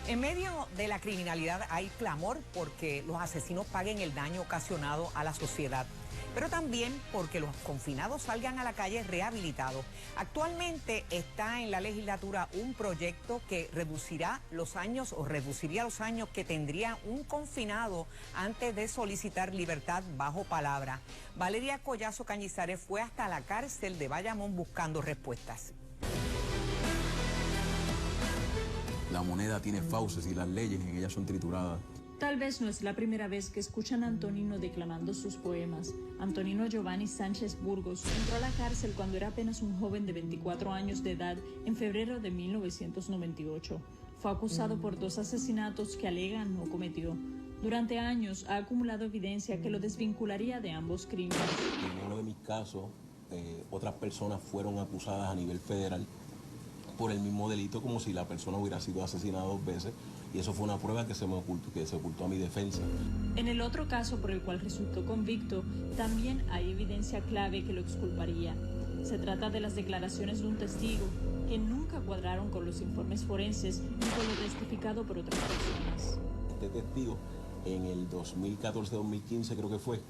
En medio de la criminalidad hay clamor porque los asesinos paguen el daño ocasionado a la sociedad, pero también porque los confinados salgan a la calle rehabilitados. Actualmente está en la legislatura un proyecto que reduciría los años que tendría un confinado antes de solicitar libertad bajo palabra. Valeria Collazo Cañizares fue hasta la cárcel de Bayamón buscando respuestas. La moneda tiene fauces y las leyes en ella son trituradas. Tal vez no es la primera vez que escuchan a Antonino declamando sus poemas. Antonino Giovanni Sánchez Burgos entró a la cárcel cuando era apenas un joven de 24 años de edad en febrero de 1998. Fue acusado por 2 asesinatos que alega no cometió. Durante años ha acumulado evidencia que lo desvincularía de ambos crímenes. En uno de mis casos, otras personas fueron acusadas a nivel federal por el mismo delito, como si la persona hubiera sido asesinada 2 veces, y eso fue una prueba que se ocultó a mi defensa. En el otro caso por el cual resultó convicto, también hay evidencia clave que lo exculparía. Se trata de las declaraciones de un testigo que nunca cuadraron con los informes forenses ni con lo testificado por otras personas. Este testigo, en el 2014-2015 creo que fue,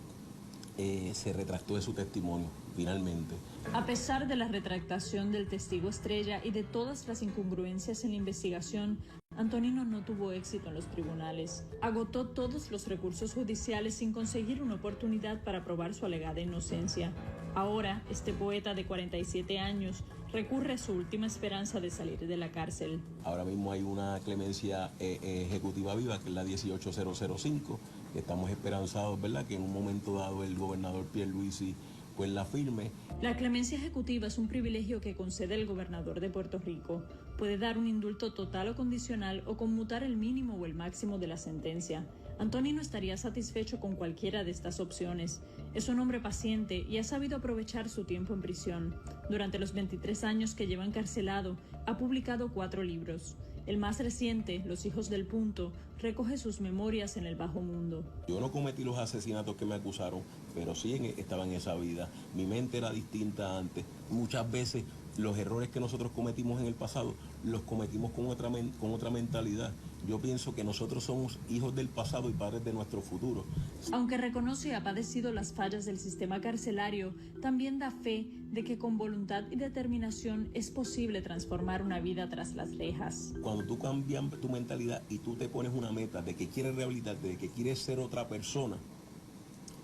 se retractó de su testimonio, finalmente. A pesar de la retractación del testigo estrella y de todas las incongruencias en la investigación, Antonino no tuvo éxito en los tribunales. Agotó todos los recursos judiciales sin conseguir una oportunidad para probar su alegada inocencia. Ahora, este poeta de 47 años recurre a su última esperanza de salir de la cárcel. Ahora mismo hay una clemencia ejecutiva viva, que es la 18005, que estamos esperanzados, ¿verdad?, que en un momento dado el gobernador Pierluisi pues la firme. La clemencia ejecutiva es un privilegio que concede el gobernador de Puerto Rico. Puede dar un indulto total o condicional o conmutar el mínimo o el máximo de la sentencia. Antonino estaría satisfecho con cualquiera de estas opciones. Es un hombre paciente y ha sabido aprovechar su tiempo en prisión. Durante los 23 años que lleva encarcelado, ha publicado 4 libros. El más reciente, Los hijos del punto, recoge sus memorias en el bajo mundo. Yo no cometí los asesinatos que me acusaron, pero sí estaba en esa vida. Mi mente era distinta antes. Muchas veces los errores que nosotros cometimos en el pasado los cometimos con otra mentalidad. Yo pienso que nosotros somos hijos del pasado y padres de nuestro futuro. Aunque reconoce y ha padecido las fallas del sistema carcelario, también da fe de que con voluntad y determinación es posible transformar una vida tras las rejas. Cuando tú cambias tu mentalidad y tú te pones una meta de que quieres rehabilitarte, de que quieres ser otra persona,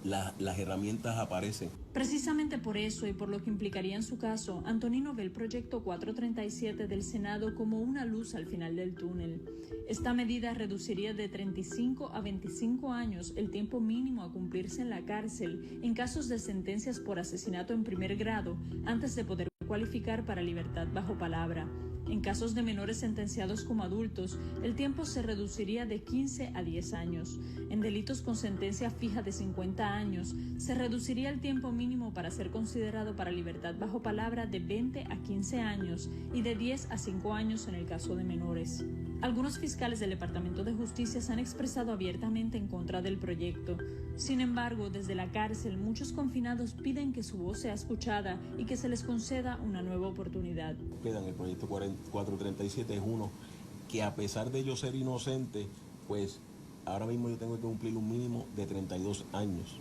las herramientas aparecen. Precisamente por eso y por lo que implicaría en su caso, Antonino ve el proyecto 437 del Senado como una luz al final del túnel. Esta medida reduciría de 35 a 25 años el tiempo mínimo a cumplirse en la cárcel en casos de sentencias por asesinato en primer grado antes de poder cualificar para libertad bajo palabra. En casos de menores sentenciados como adultos, el tiempo se reduciría de 15 a 10 años. En delitos con sentencia fija de 50 años, se reduciría el tiempo mínimo para ser considerado para libertad bajo palabra de 20 a 15 años y de 10 a 5 años en el caso de menores. Algunos fiscales del Departamento de Justicia se han expresado abiertamente en contra del proyecto. Sin embargo, desde la cárcel, muchos confinados piden que su voz sea escuchada y que se les conceda una nueva oportunidad. En el proyecto 437 es uno que, a pesar de yo ser inocente, pues ahora mismo yo tengo que cumplir un mínimo de 32 años.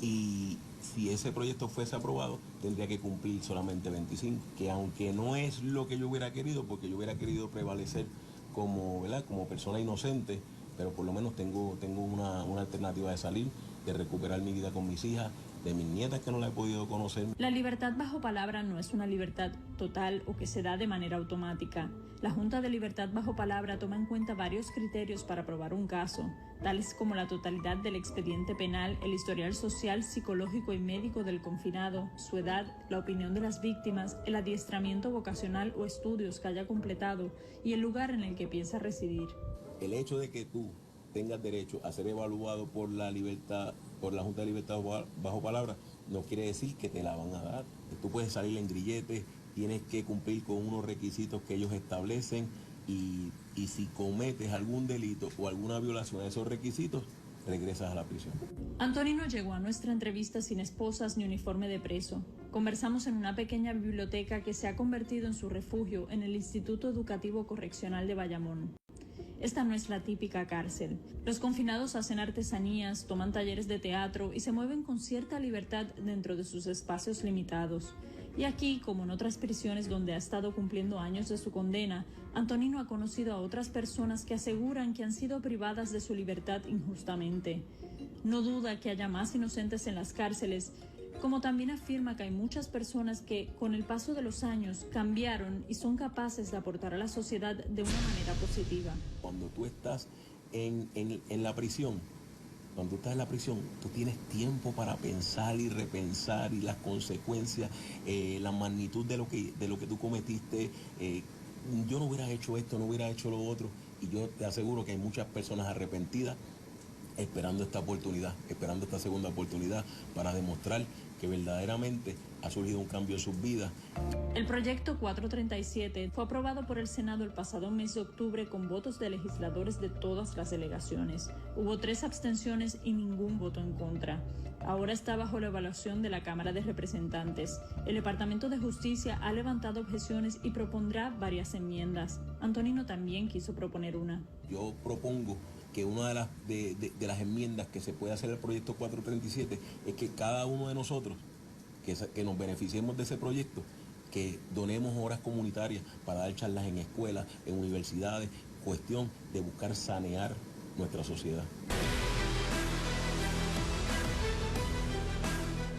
Y si ese proyecto fuese aprobado, tendría que cumplir solamente 25, que aunque no es lo que yo hubiera querido, porque yo hubiera querido prevalecer como persona inocente, pero por lo menos tengo una alternativa de salir, de recuperar mi vida con mis hijas, de mis nietas que no la he podido conocer. La libertad bajo palabra no es una libertad total o que se da de manera automática. La Junta de Libertad bajo palabra toma en cuenta varios criterios para aprobar un caso, tales como la totalidad del expediente penal, el historial social, psicológico y médico del confinado, su edad, la opinión de las víctimas, el adiestramiento vocacional o estudios que haya completado y el lugar en el que piensa residir. El hecho de que tú tengas derecho a ser evaluado por la Junta de Libertad bajo palabra no quiere decir que te la van a dar. Tú puedes salir en grillete, tienes que cumplir con unos requisitos que ellos establecen y si cometes algún delito o alguna violación a esos requisitos, regresas a la prisión. Antonino llegó a nuestra entrevista sin esposas ni uniforme de preso. Conversamos en una pequeña biblioteca que se ha convertido en su refugio en el Instituto Educativo Correccional de Bayamón. esta no es la típica cárcel. Los confinados hacen artesanías, toman talleres de teatro y se mueven con cierta libertad dentro de sus espacios limitados. Y aquí, como en otras prisiones donde ha estado cumpliendo años de su condena, Antonino ha conocido a otras personas que aseguran que han sido privadas de su libertad injustamente. No duda que haya más inocentes en las cárceles, como también afirma que hay muchas personas que, con el paso de los años, cambiaron y son capaces de aportar a la sociedad de una manera positiva. Cuando tú estás en la prisión, tú tienes tiempo para pensar y repensar y las consecuencias, la magnitud de lo que tú cometiste. Yo no hubiera hecho esto, no hubiera hecho lo otro. Y yo te aseguro que hay muchas personas arrepentidas esperando esta oportunidad, esperando esta segunda oportunidad para demostrar que verdaderamente ha surgido un cambio en sus vidas. El proyecto 437 fue aprobado por el Senado el pasado mes de octubre con votos de legisladores de todas las delegaciones. Hubo 3 abstenciones y ningún voto en contra. Ahora está bajo la evaluación de la Cámara de Representantes. El Departamento de Justicia ha levantado objeciones y propondrá varias enmiendas. Antonino también quiso proponer una. Yo propongo que una de las enmiendas que se puede hacer al proyecto 437 es que cada uno de nosotros, que nos beneficiemos de ese proyecto, que donemos horas comunitarias para dar charlas en escuelas, en universidades, cuestión de buscar sanear nuestra sociedad.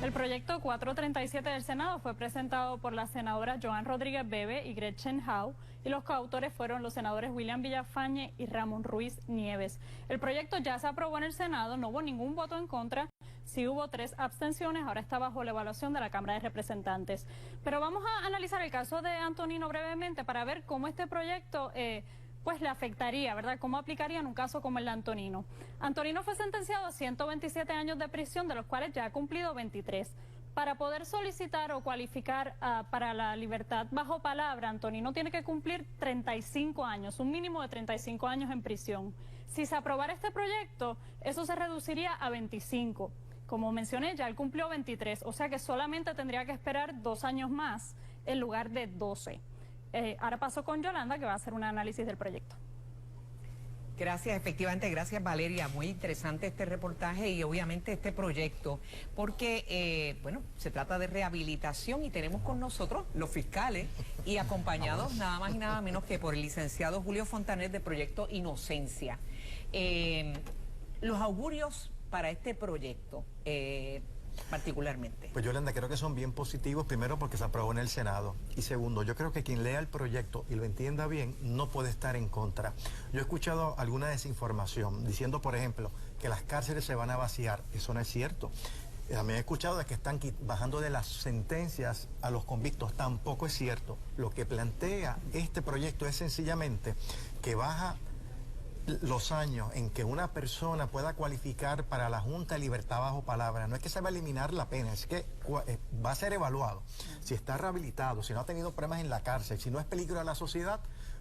El proyecto 437 del Senado fue presentado por la senadora Joan Rodríguez Bebe y Gretchen Howe, y los coautores fueron los senadores William Villafañe y Ramón Ruiz Nieves. El proyecto ya se aprobó en el Senado, no hubo ningún voto en contra, sí hubo 3 abstenciones, ahora está bajo la evaluación de la Cámara de Representantes. Pero vamos a analizar el caso de Antonino brevemente para ver cómo este proyecto pues le afectaría, ¿verdad? ¿Cómo aplicaría en un caso como el de Antonino? Antonino fue sentenciado a 127 años de prisión, de los cuales ya ha cumplido 23. Para poder solicitar o cualificar para la libertad bajo palabra, Antonino tiene que cumplir 35 años, un mínimo de 35 años en prisión. Si se aprobara este proyecto, eso se reduciría a 25. Como mencioné, ya él cumplió 23, o sea que solamente tendría que esperar 2 años más en lugar de 12. Ahora paso con Yolanda, que va a hacer un análisis del proyecto. Gracias, efectivamente, gracias Valeria, muy interesante este reportaje y obviamente este proyecto, porque, bueno, se trata de rehabilitación y tenemos con nosotros los fiscales y acompañados nada más y nada menos que por el licenciado Julio Fontanet de Proyecto Inocencia. Los augurios para este proyecto, particularmente. Pues Yolanda, creo que son bien positivos, primero porque se aprobó en el Senado y segundo, yo creo que quien lea el proyecto y lo entienda bien no puede estar en contra. Yo he escuchado alguna desinformación diciendo, por ejemplo, que las cárceles se van a vaciar. Eso no es cierto. También he escuchado de que están bajando de las sentencias a los convictos. Tampoco es cierto. Lo que plantea este proyecto es sencillamente que baja los años en que una persona pueda cualificar para la Junta de Libertad bajo palabra. No es que se va a eliminar la pena, es que va a ser evaluado. Si está rehabilitado, si no ha tenido problemas en la cárcel, si no es peligro a la sociedad,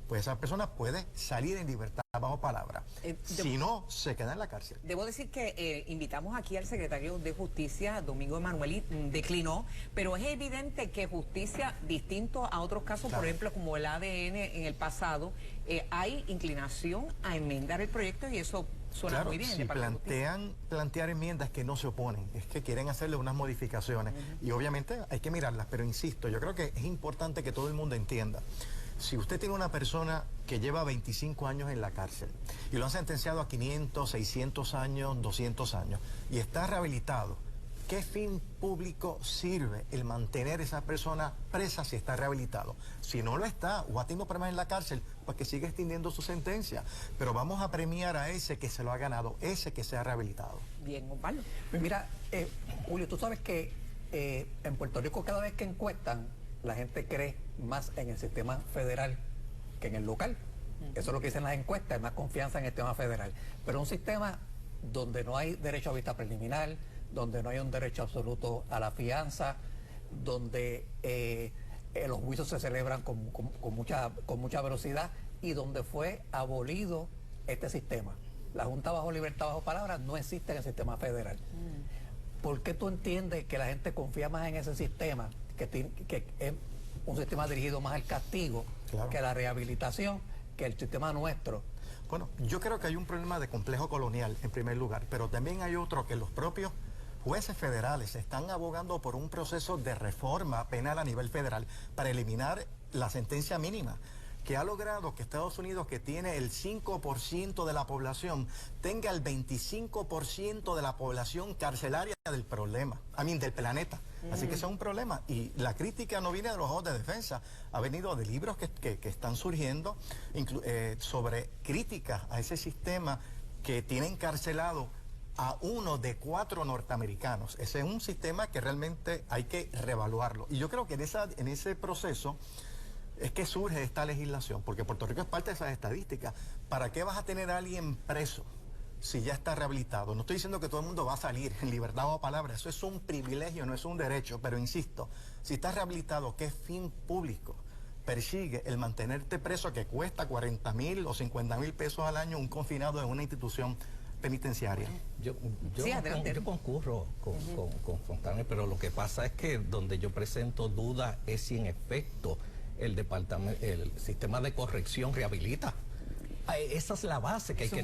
pues esa persona puede salir en libertad bajo palabra. Si no, se queda en la cárcel. Debo decir que invitamos aquí al secretario de Justicia, Domingo Emanueli, declinó, pero es evidente que justicia, distinto a otros casos, claro, por ejemplo, como el ADN en el pasado, hay inclinación a enmendar el proyecto y eso suena claro, muy bien. Si plantear enmiendas que no se oponen, es que quieren hacerle unas modificaciones y obviamente hay que mirarlas, pero insisto, yo creo que es importante que todo el mundo entienda. Si usted tiene una persona que lleva 25 años en la cárcel y lo han sentenciado a 500, 600 años, 200 años y está rehabilitado, ¿qué fin público sirve el mantener a esa persona presa si está rehabilitado? Si no lo está o ha tenido problemas en la cárcel, pues que siga extendiendo su sentencia. Pero vamos a premiar a ese que se lo ha ganado, ese que se ha rehabilitado. Bien, Osvaldo. Pues mira, Julio, tú sabes que en Puerto Rico cada vez que encuestan, la gente cree más en el sistema federal que en el local. Eso es lo que dicen las encuestas, hay más confianza en el sistema federal. Pero un sistema donde no hay derecho a vista preliminar, donde no hay un derecho absoluto a la fianza, donde los juicios se celebran con mucha velocidad y donde fue abolido este sistema. La Junta bajo libertad bajo palabra no existe en el sistema federal. ¿Por qué tú entiendes que la gente confía más en ese sistema, que es un sistema dirigido más al castigo, claro, que a la rehabilitación, que el sistema nuestro? Bueno, yo creo que hay un problema de complejo colonial, en primer lugar, pero también hay otro que los propios jueces federales están abogando por un proceso de reforma penal a nivel federal para eliminar la sentencia mínima, que ha logrado que Estados Unidos, que tiene el 5% de la población, tenga el 25% de la población carcelaria del del planeta. Así que eso es un problema. Y la crítica no viene de los ojos de defensa, ha venido de libros que están surgiendo sobre críticas a ese sistema que tiene encarcelado a 1 de 4 norteamericanos. Ese es un sistema que realmente hay que reevaluarlo. Y yo creo que en ese proceso es que surge esta legislación, porque Puerto Rico es parte de esas estadísticas. ¿Para qué vas a tener a alguien preso si ya está rehabilitado? No estoy diciendo que todo el mundo va a salir en libertad o palabra, eso es un privilegio, no es un derecho, pero insisto, si estás rehabilitado, ¿qué fin público persigue el mantenerte preso que cuesta 40,000 o 50,000 pesos al año un confinado en una institución penitenciaria? Yo Sí, adelante. concurro con Fontane, pero lo que pasa es que donde yo presento duda es si en efecto el sistema de corrección rehabilita. Esa es la base que hay que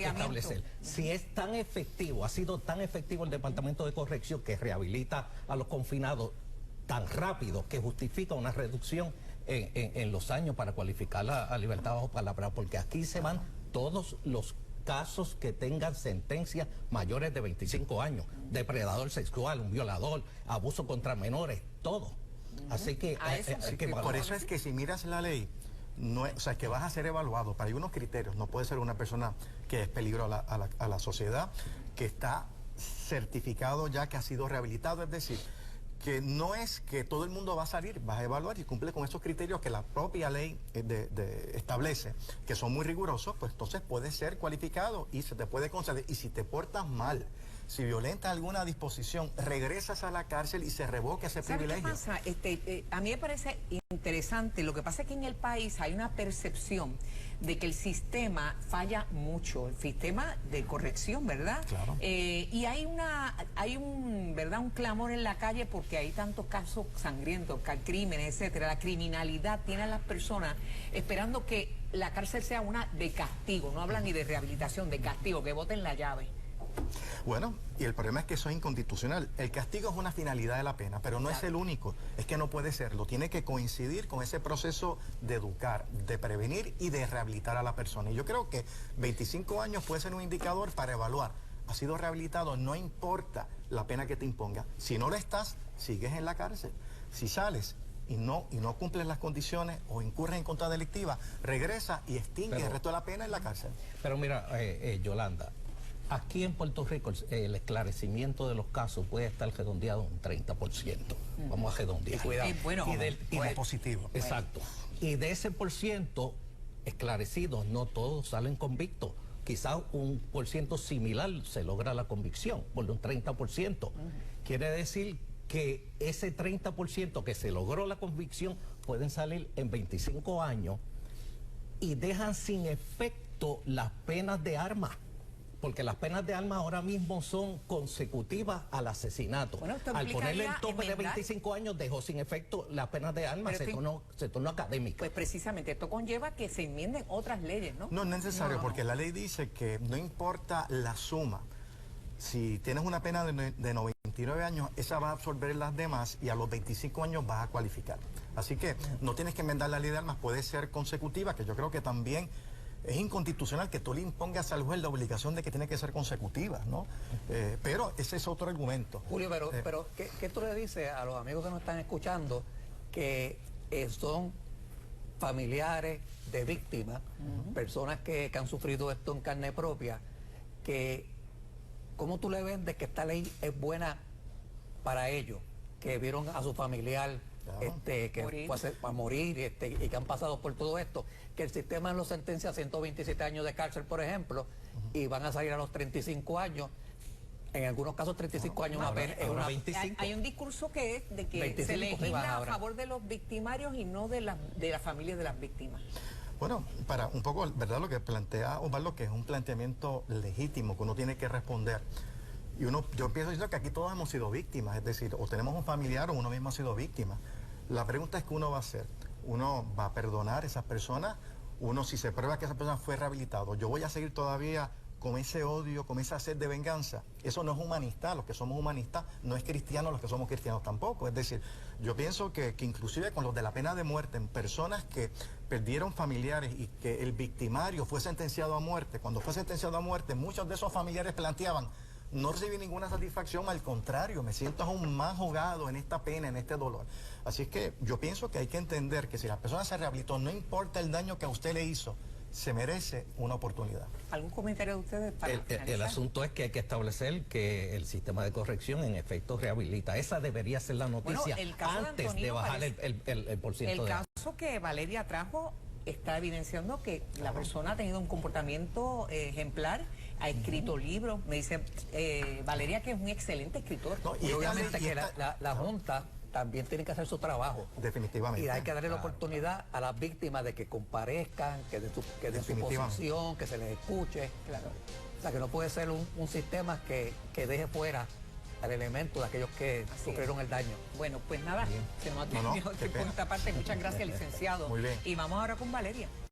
establecer. Si es tan efectivo, ha sido tan efectivo el Departamento de Corrección que rehabilita a los confinados tan rápido que justifica una reducción en los años para cualificar a libertad bajo palabra, porque aquí se van todos los casos que tengan sentencias mayores de 25 años, depredador sexual, un violador, abuso contra menores, todo. Así que, por eso es que si miras la ley, o sea, que vas a ser evaluado, para hay unos criterios, no puede ser una persona que es peligro a la sociedad, que está certificado ya que ha sido rehabilitado, es decir, que no es que todo el mundo va a salir, vas a evaluar y cumple con esos criterios que la propia ley establece, que son muy rigurosos, pues entonces puedes ser cualificado y se te puede conceder. Y si te portas mal, si violentas alguna disposición, regresas a la cárcel y se revoca ese privilegio. ¿Sabes qué pasa? A mí me parece interesante. Lo que pasa es que en el país hay una percepción de que el sistema falla mucho, el sistema de corrección, ¿verdad? Claro. Y hay un clamor en la calle porque hay tantos casos sangrientos, crímenes, etcétera. La criminalidad tiene a las personas esperando que la cárcel sea una de castigo. No hablan ni de rehabilitación, de castigo, que boten la llave. Bueno, y el problema es que eso es inconstitucional. El castigo es una finalidad de la pena, pero no es el único. Es que no puede serlo. Tiene que coincidir con ese proceso de educar, de prevenir y de rehabilitar a la persona. Y yo creo que 25 años puede ser un indicador para evaluar. Has sido rehabilitado, no importa la pena que te imponga. Si no lo estás, sigues en la cárcel. Si sales y no cumples las condiciones o incurres en conducta delictiva, regresa y extingue el resto de la pena en la cárcel. Pero mira, Yolanda, aquí en Puerto Rico el esclarecimiento de los casos puede estar redondeado un 30%. Vamos a redondear. Y de positivo. Exacto. Y de ese % esclarecidos, no todos salen convictos. Quizás un % similar se logra la convicción, por un 30%. Quiere decir que ese 30% que se logró la convicción pueden salir en 25 años y dejan sin efecto las penas de armas. Porque las penas de armas ahora mismo son consecutivas al asesinato. Bueno, al ponerle el tope de 25 años dejó sin efecto las penas de armas, se tornó académica. Pues precisamente esto conlleva que se enmienden otras leyes, ¿no? No es necesario, porque la ley dice que no importa la suma. Si tienes una pena de 99 años, esa va a absorber las demás y a los 25 años vas a cualificar. Así que no tienes que enmendar la ley de armas, puede ser consecutiva, que yo creo que también es inconstitucional que tú le impongas al juez la obligación de que tiene que ser consecutiva, ¿no? Pero ese es otro argumento. Julio, pero ¿qué tú le dices a los amigos que nos están escuchando que son familiares de víctimas, personas que han sufrido esto en carne propia, que cómo tú le vendes que esta ley es buena para ellos, que vieron a su familiar que fue a morir y que han pasado por todo esto, que el sistema los sentencia a 127 años de cárcel, por ejemplo, y van a salir a los 35 años, en algunos casos 35 años es una 25. Hay un discurso que es de que se legisla a favor de los victimarios y no de la familia de las víctimas. Bueno, para un poco, ¿verdad? Lo que plantea Osvaldo, que es un planteamiento legítimo que uno tiene que responder. Y yo pienso diciendo que aquí todos hemos sido víctimas, es decir, o tenemos un familiar o uno mismo ha sido víctima. La pregunta es qué uno va a hacer. ¿Uno va a perdonar a esas personas uno, si se prueba que esa persona fue rehabilitado, yo voy a seguir todavía con ese odio, con esa sed de venganza. Eso no es humanista, los que somos humanistas, no es cristiano, los que somos cristianos tampoco. Es decir, yo pienso que inclusive con los de la pena de muerte, en personas que perdieron familiares y que el victimario fue sentenciado a muerte, cuando fue sentenciado a muerte, muchos de esos familiares planteaban: no recibí ninguna satisfacción, al contrario, me siento aún más ahogado en esta pena, en este dolor. Así es que yo pienso que hay que entender que si la persona se rehabilitó, no importa el daño que a usted le hizo, se merece una oportunidad. ¿Algún comentario de ustedes para El asunto es que hay que establecer que el sistema de corrección en efecto rehabilita. Esa debería ser la noticia el caso de antes de Antonino bajar parece- el porciento El de... caso que Valeria trajo está evidenciando que la persona ha tenido un comportamiento ejemplar, ha escrito libros. Me dice Valeria que es un excelente escritor. No, Y obviamente que esta- la Junta también tiene que hacer su trabajo. Definitivamente. Y hay que darle la Claro. oportunidad a las víctimas de que comparezcan, que den su Definitivamente. posición, que se les escuche. Claro. O sea, que no puede ser un sistema que deje fuera al elemento de aquellos que Así sufrieron el daño. Bueno, pues nada, se nos ha No, no, terminado el qué tiempo pena. de esta parte. Muchas gracias, licenciado. Muy bien. Y vamos ahora con Valeria.